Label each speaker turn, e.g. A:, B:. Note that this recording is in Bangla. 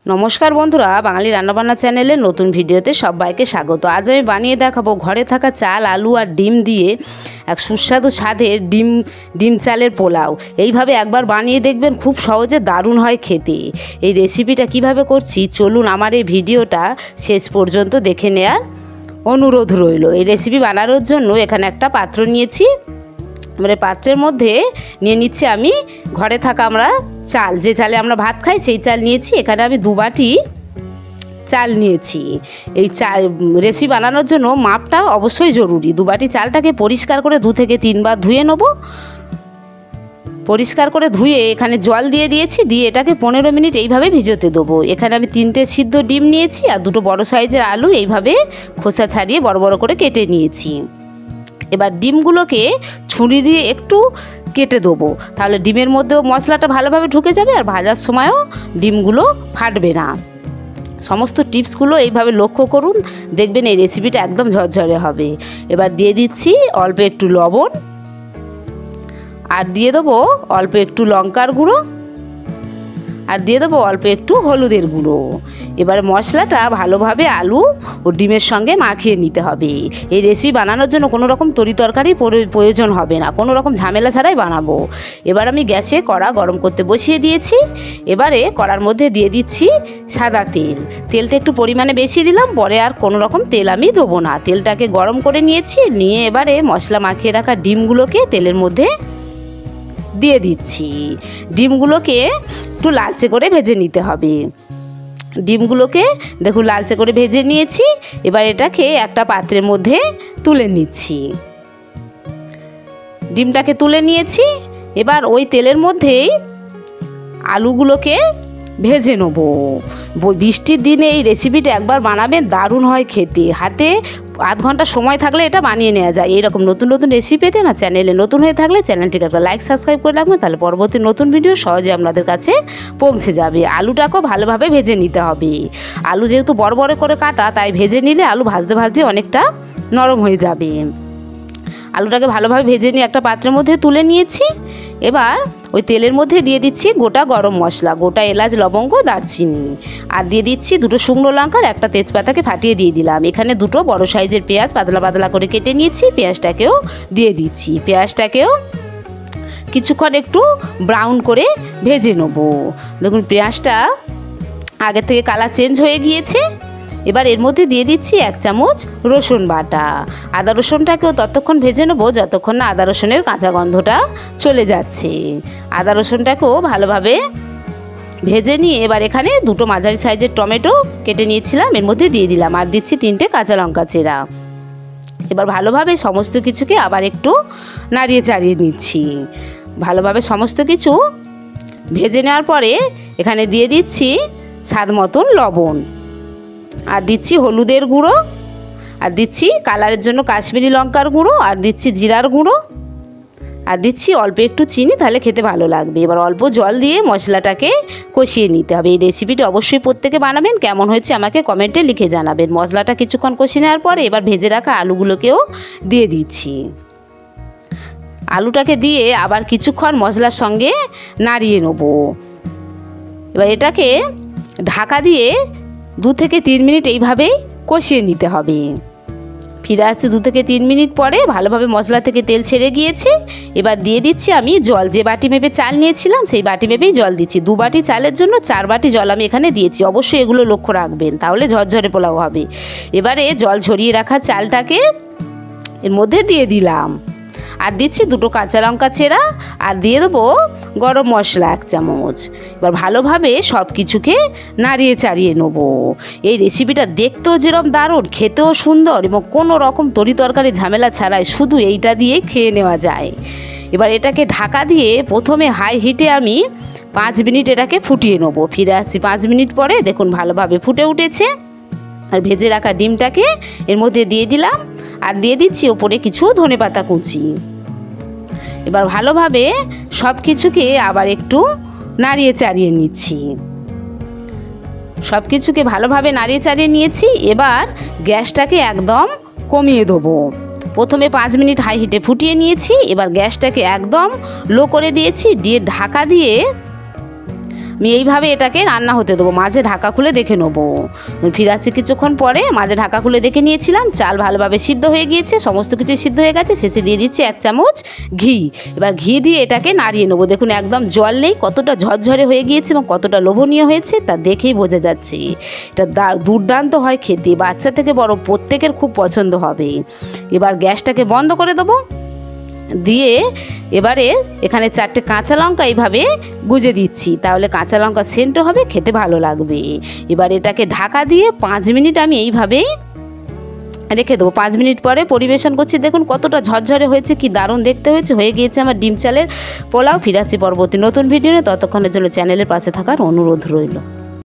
A: নমস্কার বন্ধুরা, বাঙালি রান্নাবান্না চ্যানেলের নতুন ভিডিওতে সবাইকে স্বাগত। আজ আমি বানিয়ে দেখাবো ঘরে থাকা চাল, আলু আর ডিম দিয়ে এক সুস্বাদু স্বাদের ডিম চালের পোলাও। এইভাবে একবার বানিয়ে দেখবেন, খুব সহজে দারুণ হয় খেতে। এই রেসিপিটা কিভাবে করছি চলুন আমার এই ভিডিওটা শেষ পর্যন্ত দেখে নেওয়ার অনুরোধ রইল। এই রেসিপি বানানোর জন্য এখানে একটা পাত্র নিয়েছি। এবারে পাত্রের মধ্যে নিয়ে নিচ্ছি আমি ঘরে থাকা আমরা চাল, যে চালে আমরা ভাত খাই সেই চাল নিয়েছি। এখানে আমি 2 বাটি চাল নিয়েছি। এই চাল রেসিপি বানানোর জন্য মাপটা অবশ্যই জরুরি। 2 বাটি চালটাকে পরিষ্কার করে 2 থেকে 3 বার ধুয়ে নেব। পরিষ্কার করে ধুয়ে এখানে জল দিয়ে দিয়েছি, দিয়ে এটাকে 15 মিনিট এইভাবে ভিজোতে দেবো। এখানে আমি 3টে সিদ্ধ ডিম নিয়েছি আর 2টো বড় সাইজের আলু এইভাবে খোসা ছাড়িয়ে বড় বড় করে কেটে নিয়েছি। এবার ডিমগুলোকে ছুরি দিয়ে একটু কেটে দেবো, তাহলে ডিমের মধ্যেও মশলাটা ভালোভাবে ঢুকে যাবে আর ভাজার সময়ও ডিমগুলো ফাটবে না। সমস্ত টিপসগুলো এইভাবে লক্ষ্য করুন, দেখবেন এই রেসিপিটা একদম ঝরঝরে হবে। এবার দিয়ে দিচ্ছি অল্প একটু লবণ, আর দিয়ে দেবো অল্প একটু লঙ্কার গুঁড়ো, আর দিয়ে দেবো অল্প একটু হলুদের গুঁড়ো। এবার মশলাটা ভালোভাবে আলু ও ডিমের সঙ্গে মাখিয়ে নিতে হবে। এই রেসিপি বানানোর জন্য কোনো রকম তরি তরকারি প্রয়োজন হবে না, কোনো রকম ঝামেলা ছাড়াই বানাবো। এবার আমি গ্যাসে কড়া গরম করতে বসিয়ে দিয়েছি। এবারে কড়ার মধ্যে দিয়ে দিচ্ছি সাদা তেল। তেলটা একটু পরিমাণে বেশি দিলাম, পরে আর কোনো রকম তেল আমি দেবো না। তেলটাকে গরম করে নিয়েছি, নিয়ে এবারে মশলা মাখিয়ে রাখা ডিমগুলোকে তেলের মধ্যে দিয়ে দিচ্ছি। ডিমগুলোকে একটু লালচে করে ভেজে নিতে হবে। ডিমগুলোকে দেখুন লালচে করে ভেজে নিয়েছি। এবার এটাকে একটা পাত্রের মধ্যে তুলে নিচ্ছি। ডিমটাকে তুলে নিয়েছি। এবার ওই তেলের মধ্যেই আলুগুলোকে ভেজে নেব। বৃষ্টির দিনে এই রেসিপিটা একবার বানাবেন, দারুণ হয় খেতে। হাতে আধ ঘন্টা সময় থাকলে এটা বানিয়ে নেওয়া যায়। এইরকম নতুন নতুন রেসিপি পেতে না চ্যানেলে নতুন হয়ে থাকলে চ্যানেলটিকে একটা লাইক সাবস্ক্রাইব করে রাখবেন, তাহলে পরবর্তী নতুন ভিডিও সহজে আপনাদের কাছে পৌঁছে যাবে। আলুটাকেও ভালোভাবে ভেজে নিতে হবে। আলু যেহেতু বড় বড় করে কাটা, তাই ভেজে নিলে আলু ভাজতে ভাজতে অনেকটা নরম হয়ে যাবে। আলুটাকে ভালোভাবে ভেজে নিয়ে একটা পাত্রের মধ্যে তুলে নিয়েছি। এবার ওই তেলের মধ্যে দিয়ে দিচ্ছি গোটা গরম মশলা, গোটা এলাচ, লবঙ্গ, দারচিনি, আর দিয়ে দিচ্ছি 2টো শুকনো লঙ্কা আর একটা তেজপাতাকে ফাটিয়ে দিয়ে দিলাম। এখানে 2টো বড় সাইজের পেঁয়াজ পাতলা পাতলা করে কেটে নিয়েছি। পেঁয়াজটাকেও দিয়ে দিচ্ছি। পেঁয়াজটাকেও কিছুক্ষণ একটু ব্রাউন করে ভেজে নেব। দেখুন পেঁয়াজটা আগে থেকে কালার চেঞ্জ হয়ে গিয়েছে। এবার এর মধ্যে দিয়ে দিচ্ছি 1 চামচ রসুন বাটা। আদা রসুনটাকেও ততক্ষণ ভেজে নেবো যতক্ষণ না আদা রসুনের কাঁচা গন্ধটা চলে যাচ্ছে। আদা রসুনটাকেও ভালোভাবে ভেজে নিয়ে এবার এখানে 2টো মাঝারি সাইজের টমেটো কেটে নিয়েছিলাম, এর মধ্যে দিয়ে দিলাম, আর দিচ্ছি 3টে কাঁচা লঙ্কা চেরা। এবার ভালোভাবে সমস্ত কিছুকে আবার একটু নাড়িয়ে চাড়িয়ে নিচ্ছি। ভালোভাবে সমস্ত কিছু ভেজে নেওয়ার পরে এখানে দিয়ে দিচ্ছি স্বাদ মতন লবণ, আর দিচ্ছি হলুদের গুঁড়ো, আর দিচ্ছি কালারের জন্য কাশ্মীরি লঙ্কার গুঁড়ো, আর দিচ্ছি জিরার গুঁড়ো, আর দিচ্ছি অল্প একটু চিনি, তাহলে খেতে ভালো লাগবে। এবার অল্প জল দিয়ে মশলাটাকে কষিয়ে নিতে হবে। এই রেসিপিটা অবশ্যই প্রত্যেকে বানাবেন, কেমন হয়েছে আমাকে কমেন্টে লিখে জানাবেন। মশলাটা কিছুক্ষণ কষিয়ে নেওয়ার পরে এবার ভেজে রাখা আলুগুলোকেও দিয়ে দিচ্ছি। আলুটাকে দিয়ে আবার কিছুক্ষণ মশলার সঙ্গে নাড়িয়ে নেব। এবার এটাকে ঢাকা দিয়ে 2 থেকে 3 মিনিট এইভাবেই কষিয়ে নিতে হবে। ফিরে আসছি 2 থেকে 3 মিনিট পরে। ভালোভাবে মশলা থেকে তেল ছেড়ে গিয়েছে। এবার দিয়ে দিচ্ছি আমি জল। যে বাটি মেপে চাল নিয়েছিলাম সেই বাটি মেপেই জল দিচ্ছি। 2 বাটি চালের জন্য 4 বাটি জল আমি এখানে দিয়েছি। অবশ্যই এগুলো লক্ষ্য রাখবেন, তাহলে ঝরঝরে পোলাও হবে। এবারে জল ঝরিয়ে রাখা চালটাকে এর মধ্যে দিয়ে দিলাম, আর দিচ্ছি 2টো কাঁচা লঙ্কা চেরা, আর দিয়ে দেবো গরম মশলা 1 চামচ। এবার ভালোভাবে সব কিছুকে নাড়িয়ে চাড়িয়ে নেব। এই রেসিপিটা দেখতেও যেরকম দারুণ, খেতেও সুন্দর, এবং কোনো রকম তরি তরকারি ঝামেলা ছাড়াই শুধু এইটা দিয়ে খেয়ে নেওয়া যায়। এবার এটাকে ঢাকা দিয়ে প্রথমে হাই হিটে আমি 5 মিনিট এটাকে ফুটিয়ে নেব। ফিরে আসছি 5 মিনিট পরে। দেখুন ভালোভাবে ফুটে উঠেছে। আর ভেজে রাখা ডিমটাকে এর মধ্যে দিয়ে দিলাম, আর দিয়ে দিচ্ছি ওপরে কিছু ধনেপাতা কুচি। এবার ভালোভাবে সব কিছুকে আবার একটু নাড়িয়ে চাড়িয়ে নিচ্ছি। সব কিছুকে ভালোভাবে নাড়িয়ে চাড়িয়ে নিয়েছি। এবার গ্যাসটাকে একদম কমিয়ে দেবো। প্রথমে 5 মিনিট হাই হিটে ফুটিয়ে নিয়েছি। এবার গ্যাসটাকে একদম লো করে দিয়েছি, দিয়ে ঢাকা দিয়ে আমি এইভাবে এটাকে রান্না হতে দেবো। মাঝে ঢাকা খুলে দেখে নেবো। ফিরে আসছি কিছুক্ষণ পরে, মাঝে ঢাকা খুলে দেখে নিয়েছিলাম, চাল ভালোভাবে সিদ্ধ হয়ে গিয়েছে, সমস্ত কিছুই সিদ্ধ হয়ে গেছে। শেষে দিয়ে দিচ্ছি 1 চামচ ঘি। এবার ঘি দিয়ে এটাকে নাড়িয়ে নেবো। দেখুন একদম জল নেই, কতটা ঝরঝরে হয়ে গিয়েছে এবং কতটা লোভনীয় হয়েছে তা দেখেই বোঝা যাচ্ছে। এটা দুর্দান্ত হয় খেতে, বাচ্চা থেকে বড় প্রত্যেকের খুব পছন্দ হবে। এবার গ্যাসটাকে বন্ধ করে দেবো, দিয়ে এবারে এখানে 4টে কাঁচা লঙ্কা এইভাবে গুজে দিচ্ছি, তাহলে কাঁচা লঙ্কা সেন্ট হবে, খেতে ভালো লাগবে। এবার এটাকে ঢাকা দিয়ে 5 মিনিট আমি এইভাবেই রেখে দেবো। 5 মিনিট পরে পরিবেশন করছি। দেখুন কতটা ঝরঝরে হয়েছে, কি দারুণ দেখতে হয়েছে। হয়ে গিয়েছে আমার ডিম চালের পোলাও। ফিরে আসছি পরবর্তী নতুন ভিডিও নিয়ে, ততক্ষণের জন্য চ্যানেলের পাশে থাকার অনুরোধ রইল।